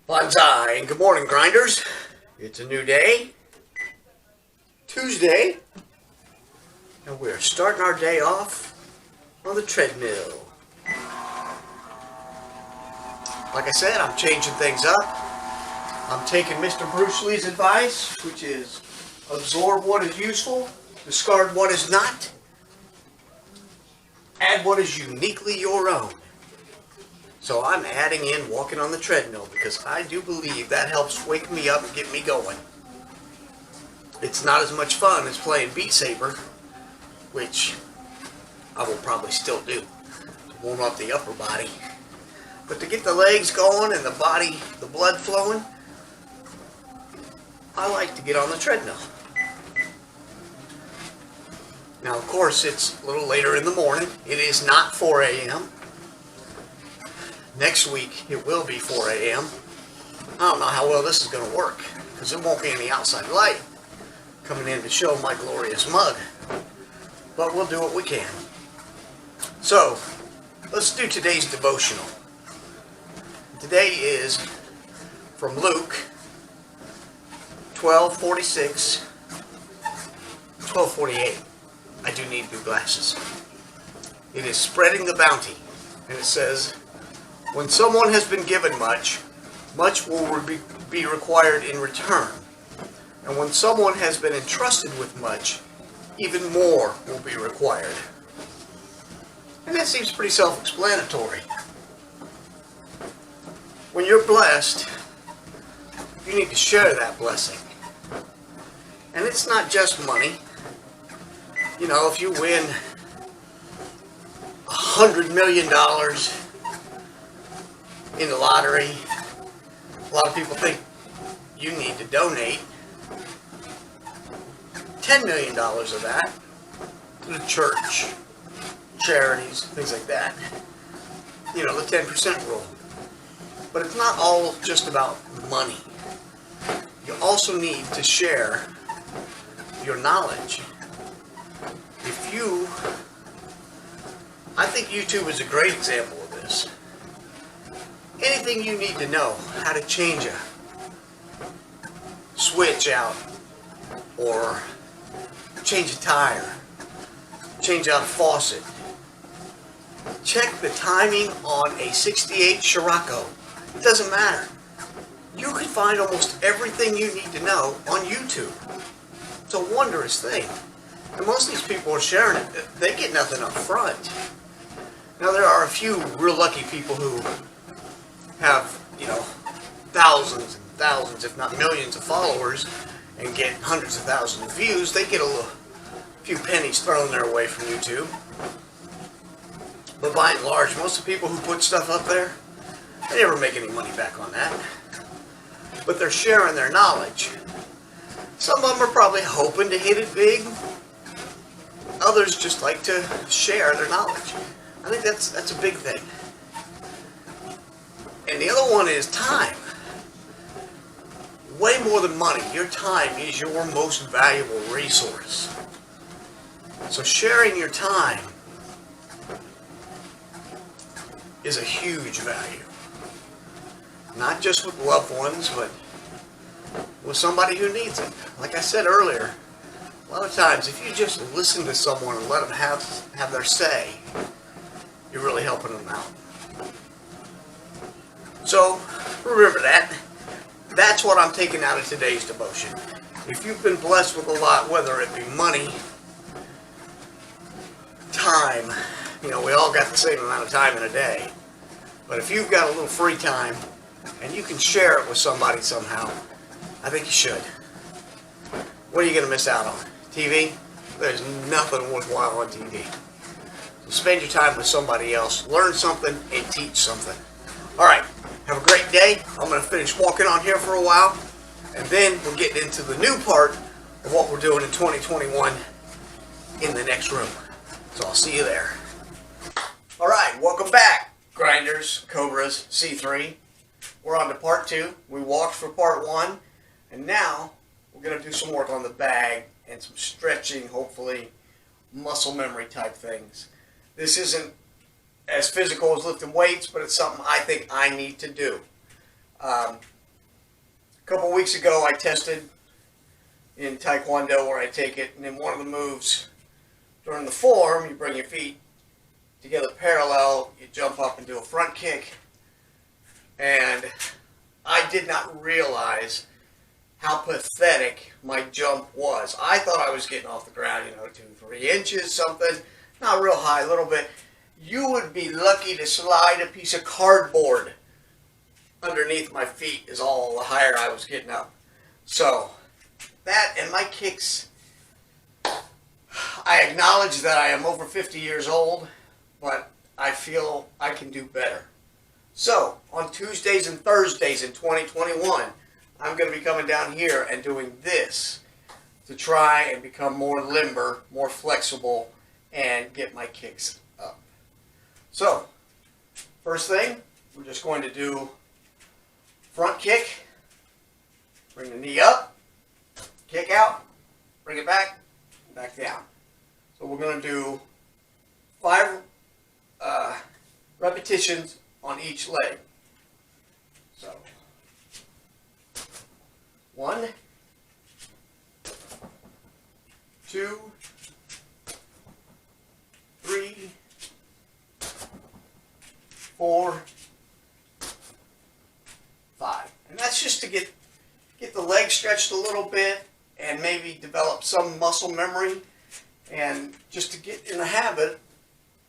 Bonsai, and good morning, grinders. It's a new day, Tuesday, and we're starting our day off on the treadmill. Like I said, I'm changing things up. I'm taking Mr. Bruce Lee's advice, which is absorb what is useful, discard what is not, add what is uniquely your own. So I'm adding in walking on the treadmill because I do believe that helps wake me up and get me going. It's not as much fun as playing Beat Saber, which I will probably still do to warm up the upper body. But to get the legs going and the body, the blood flowing, I like to get on the treadmill. Now, of course, it's a little later in the morning. It is not 4 a.m. Next week, it will be 4 a.m. I don't know how well this is going to work because there won't be any outside light coming in to show my glorious mug. But we'll do what we can. So, let's do today's devotional. Today is from Luke 12:46, 12:48. I do need new glasses. It is spreading the bounty, and it says, when someone has been given much, much will be required in return. And when someone has been entrusted with much, even more will be required. And that seems pretty self-explanatory. When you're blessed, you need to share that blessing. And it's not just money. You know, if you win $100 million in the lottery, a lot of people think you need to donate $10 million of that to the church, charities, things like that. You know, the 10% rule. But it's not all just about money. You also need to share your knowledge. I think YouTube is a great example of this. Anything you need to know, how to change a switch out, or change a tire, change out a faucet. Check the timing on a 68 Scirocco. It doesn't matter. You can find almost everything you need to know on YouTube. It's a wondrous thing. And most of these people are sharing it. They get nothing up front. Now, there are a few real lucky people who have, thousands and thousands, if not millions of followers and get hundreds of thousands of views. They get a few pennies thrown their way from YouTube. But by and large, most of the people who put stuff up there, they never make any money back on that. But they're sharing their knowledge. Some of them are probably hoping to hit it big. Others just like to share their knowledge. I think that's a big thing. And the other one is time. Way more than money, your time is your most valuable resource. So sharing your time is a huge value. Not just with loved ones, but with somebody who needs it. Like I said earlier, a lot of times if you just listen to someone and let them have their say, you're really helping them out. So, remember that. That's what I'm taking out of today's devotion. If you've been blessed with a lot, whether it be money, time, we all got the same amount of time in a day. But if you've got a little free time and you can share it with somebody somehow, I think you should. What are you going to miss out on? TV? There's nothing worthwhile on TV. So spend your time with somebody else. Learn something and teach something. All right. Have a great day. I'm going to finish walking on here for a while, and then we'll get into the new part of what we're doing in 2021 in the next room. So I'll see you there. All right, welcome back, grinders, cobras, C3. We're on to part 2. We walked for part 1, and now we're going to do some work on the bag and some stretching, hopefully, muscle memory type things. This isn't as physical as lifting weights, but it's something I think I need to do. A couple weeks ago I tested in Taekwondo where I take it, and in one of the moves during the form, you bring your feet together parallel, you jump up and do a front kick, and I did not realize how pathetic my jump was. I thought I was getting off the ground, 2-3 inches, something, not real high, a little bit. You would be lucky to slide a piece of cardboard underneath my feet is all the higher I was getting up. So, that and my kicks, I acknowledge that I am over 50 years old, but I feel I can do better. So, on Tuesdays and Thursdays in 2021, I'm going to be coming down here and doing this to try and become more limber, more flexible, and get my kicks up. So, first thing, we're just going to do front kick, bring the knee up, kick out, bring it back, back down. So we're going to do 5 repetitions on each leg. So, 1, 2, 3, 4, 5. And that's just to get the leg stretched a little bit and maybe develop some muscle memory, and just to get in the habit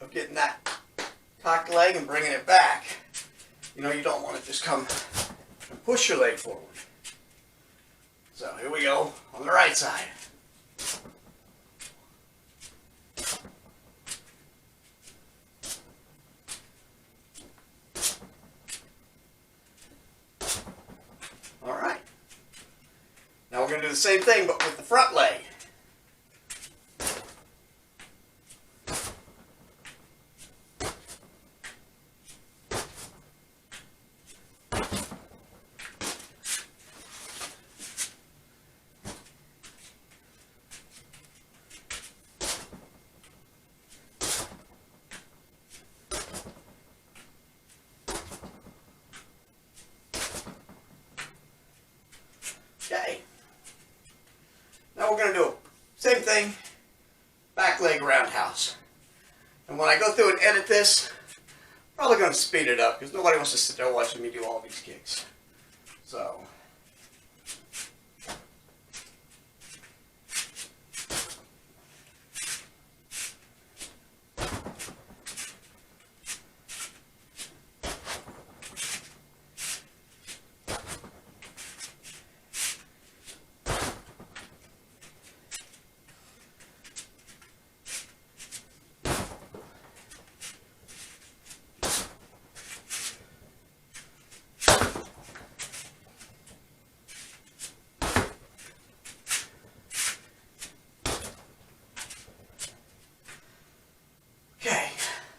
of getting that cocked leg and bringing it back. You don't want to just come and push your leg forward. So here we go on the right side. All right. Now we're going to do the same thing, but with the front leg. Okay. Now we're going to do same thing, back leg roundhouse. And when I go through and edit this, I'm probably going to speed it up because nobody wants to sit there watching me do all these kicks. So,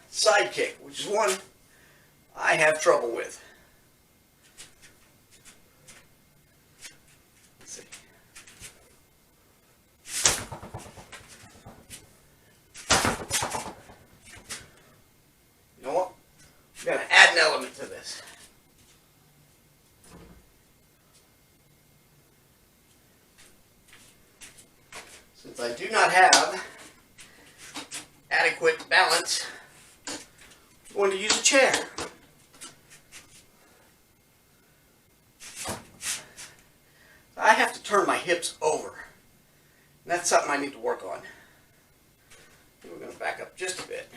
side kick, which is one I have trouble with. Let's see. You know what? I'm going to add an element to this. Since I do not have adequate balance, I'm going to use a chair. I have to turn my hips over. And that's something I need to work on. We're going to back up just a bit.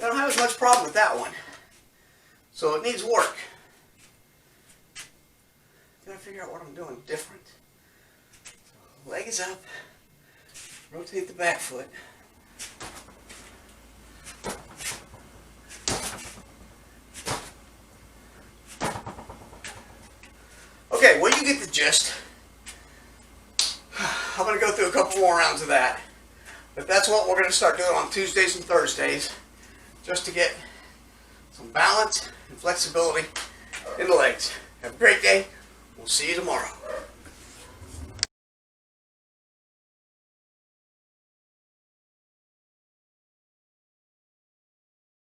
I don't have as much problem with that one. So it needs work. Gotta figure out what I'm doing different. So leg is up. Rotate the back foot. Okay, well, you get the gist. I'm going to go through a couple more rounds of that. But that's what we're going to start doing on Tuesdays and Thursdays, just to get some balance and flexibility in the legs. Have a great day. We'll see you tomorrow.